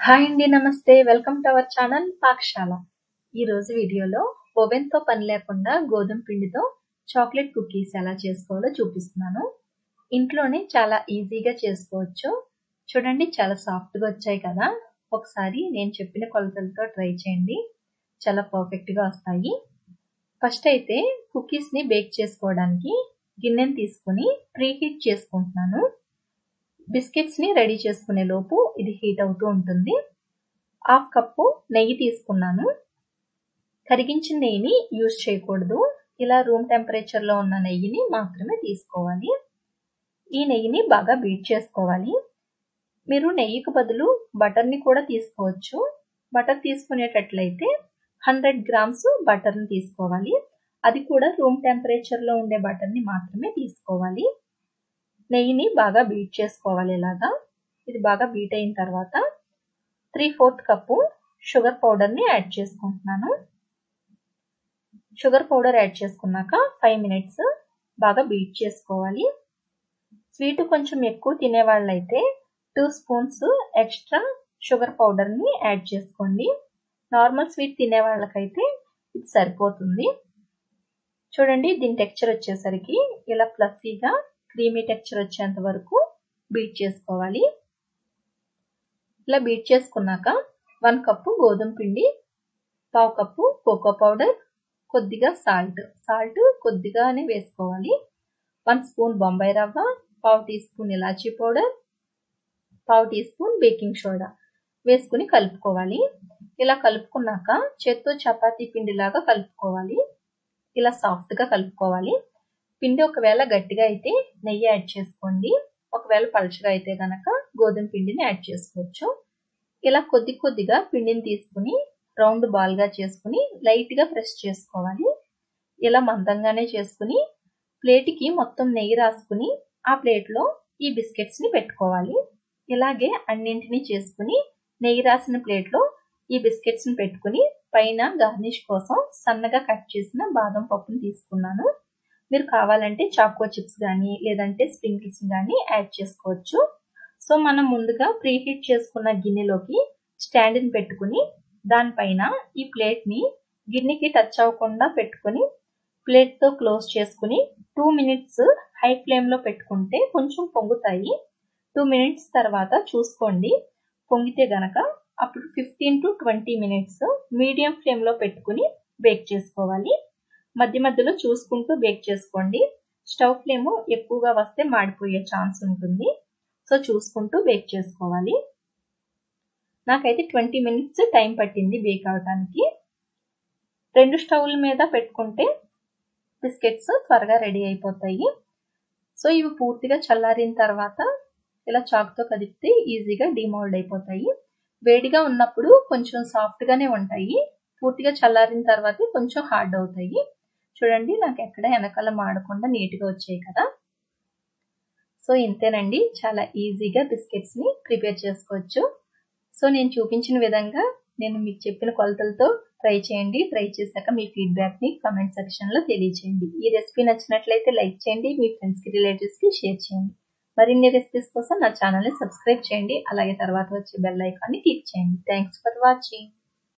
Hi అండి, నమస్తే. Welcome to our channel పాకశాల. ఈ రోజు వీడియోలో ఓవెన్ తో పని లేకుండా గోధుమ పిండితో చాక్లెట్ కుకీస్ ఎలా చేసుకోవాలో చూపిస్తున్నాను. ఇంట్లోనే చాలా ఈజీగా చేసుకోవచ్చు. చూడండి, చాలా సాఫ్ట్ గా వచ్చాయి కదా. ఒకసారి నేను చెప్పిన కొలతలతో ట్రై చేయండి, చాలా పర్ఫెక్ట్ గా వస్తాయి. ఫస్ట్ అయితే కుకీస్ ని బేక్ చేసుకోవడానికి గిన్నెని తీసుకుని ప్రీ హీట్ చేసుకుంటున్నాను. బిస్కెట్స్ ని రెడీ చేసుకునే లోపు ఇది హీట్ అవుతూ ఉంటుంది. హాఫ్ కప్పు నెయ్యి తీసుకున్నాను. కరిగించిన నెయ్యిని యూజ్ చేయకూడదు, ఇలా రూమ్ టెంపరేచర్ లో ఉన్న నెయ్యిని మాత్రమే తీసుకోవాలి. ఈ నెయ్యిని బాగా బీట్ చేసుకోవాలి. మీరు నెయ్యికి బదులు బటర్ ని కూడా తీసుకోవచ్చు. బటర్ తీసుకునేటట్లయితే 100 గ్రామ్స్ బటర్ ని తీసుకోవాలి. అది కూడా రూమ్ టెంపరేచర్ లో ఉండే బటర్ ని మాత్రమే తీసుకోవాలి. నెయ్యిని బాగా బీట్ చేసుకోవాలి. ఇలాగా ఇది బాగా బీట్ అయిన తర్వాత 3/4 కప్పు షుగర్ పౌడర్ ని యాడ్ చేసుకుంటున్నాను. షుగర్ పౌడర్ యాడ్ చేసుకున్నాక 5 మినిట్స్ బాగా బీట్ చేసుకోవాలి. స్వీట్ కొంచెం ఎక్కువ తినే వాళ్ళైతే 2 స్పూన్స్ ఎక్స్ట్రా షుగర్ పౌడర్ ని యాడ్ చేసుకోండి. నార్మల్ స్వీట్ తినే వాళ్ళకైతే ఇది సరిపోతుంది. చూడండి, దీని టెక్స్చర్ వచ్చేసరికి ఇలా ఫ్లఫీగా క్రీమీ టెక్స్చర్ వచ్చేంత వరకు బీట్ చేసుకోవాలి. ఇలా బీట్ చేసుకున్నాక 1 కప్పు గోధుమ పిండి, 1/2 కప్పు కోకో పౌడర్, కొద్దిగా సాల్ట్ కొద్దిగానే వేసుకోవాలి. 1 స్పూన్ బొంబాయి రవ్వ, 1/2 టీ స్పూన్ ఇలాచీ powder, 1/2 teaspoon baking soda వేసుకుని కలుపుకోవాలి. ఇలా కలుపుకున్నాక చేత్తో చపాతీ పిండిలాగా కలుపుకోవాలి. ఇలా సాఫ్ట్ గా కలుపుకోవాలి. పిండి ఒకవేళ గట్టిగా అయితే నెయ్యి యాడ్ చేసుకోండి, ఒకవేళ పలుచగా అయితే గనక గోధుమ పిండిని యాడ్ చేసుకోవచ్చు. ఇలా కొద్దిగా పిండిని తీసుకుని రౌండ్ బాల్ గా చేసుకుని లైట్ గా ప్రెస్ చేసుకోవాలి. ఇలా మందంగానే చేసుకుని ప్లేట్కి మొత్తం నెయ్యి రాసుకుని ఆ ప్లేట్ లో ఈ బిస్కెట్స్ ని పెట్టుకోవాలి. ఇలాగే అన్నింటినీ చేసుకుని నెయ్యి రాసిన ప్లేట్ లో ఈ బిస్కెట్స్ ని పెట్టుకుని పైన గార్నిష్ కోసం సన్నగా కట్ చేసిన బాదం పప్పుని తీసుకున్నాను. మీరు కావాలంటే చాకో చిప్స్ కానీ లేదంటే స్ప్రింకిల్స్ కానీ యాడ్ చేసుకోవచ్చు. సో మనం ముందుగా ప్రీ హీట్ చేసుకున్న గిన్నెలోకి స్టాండ్ ని పెట్టుకుని దానిపైన ఈ ప్లేట్ ని గిన్నెకి టచ్ అవ్వకుండా పెట్టుకుని ప్లేట్ తో క్లోజ్ చేసుకుని 2 మినిట్స్ హై ఫ్లేమ్ లో పెట్టుకుంటే కొంచెం పొంగుతాయి. 2 మినిట్స్ తర్వాత చూసుకోండి, పొంగితే గనక అప్పుడు 15 to 20 మినిట్స్ మీడియం ఫ్లేమ్ లో పెట్టుకుని బేక్ చేసుకోవాలి. మధ్య మధ్యలో చూసుకుంటూ బేక్ చేసుకోండి. స్టవ్ ఫ్లేమ్ ఎక్కువగా వస్తే మాడిపోయే ఛాన్స్ ఉంటుంది. సో చూసుకుంటూ బేక్ చేసుకోవాలి. నాకైతే 20 మినిట్స్ టైం పట్టింది బేక్ అవడానికి. 2 స్టవ్ల మీద పెట్టుకుంటే బిస్కెట్స్ త్వరగా రెడీ అయిపోతాయి. సో ఇవి పూర్తిగా చల్లారిన తర్వాత ఇలా చాకుతో కదిపితే ఈజీగా డిమోల్డ్ అయిపోతాయి. వేడిగా ఉన్నప్పుడు కొంచెం సాఫ్ట్ గానే ఉంటాయి, పూర్తిగా చల్లారిన తర్వాత కొంచెం హార్డ్ అవుతాయి. చూడండి, నాకు ఎక్కడ వెనకాల మాడకుండా నీట్గా వచ్చాయి కదా. సో ఇంతేనండి, చాలా ఈజీగా బిస్కెట్స్ ని ప్రిపేర్ చేసుకోవచ్చు. సో నేను చూపించిన విధంగా నేను మీకు చెప్పిన కొలతలతో ట్రై చేయండి. ట్రై చేశాక మీ ఫీడ్బ్యాక్ ని కామెంట్ సెక్షన్ లో తెలియచేయండి. ఈ రెసిపీ నచ్చినట్లయితే లైక్ చేయండి, మీ ఫ్రెండ్స్ కి రిలేటివ్స్ కి షేర్ చేయండి. మరిన్ని రెసిపీస్ కోసం నా ఛానల్ ని సబ్స్క్రైబ్ చేయండి. అలాగే తర్వాత వచ్చే బెల్ ఐకాన్ ని క్లిక్ చేయండి. Thanks for watching.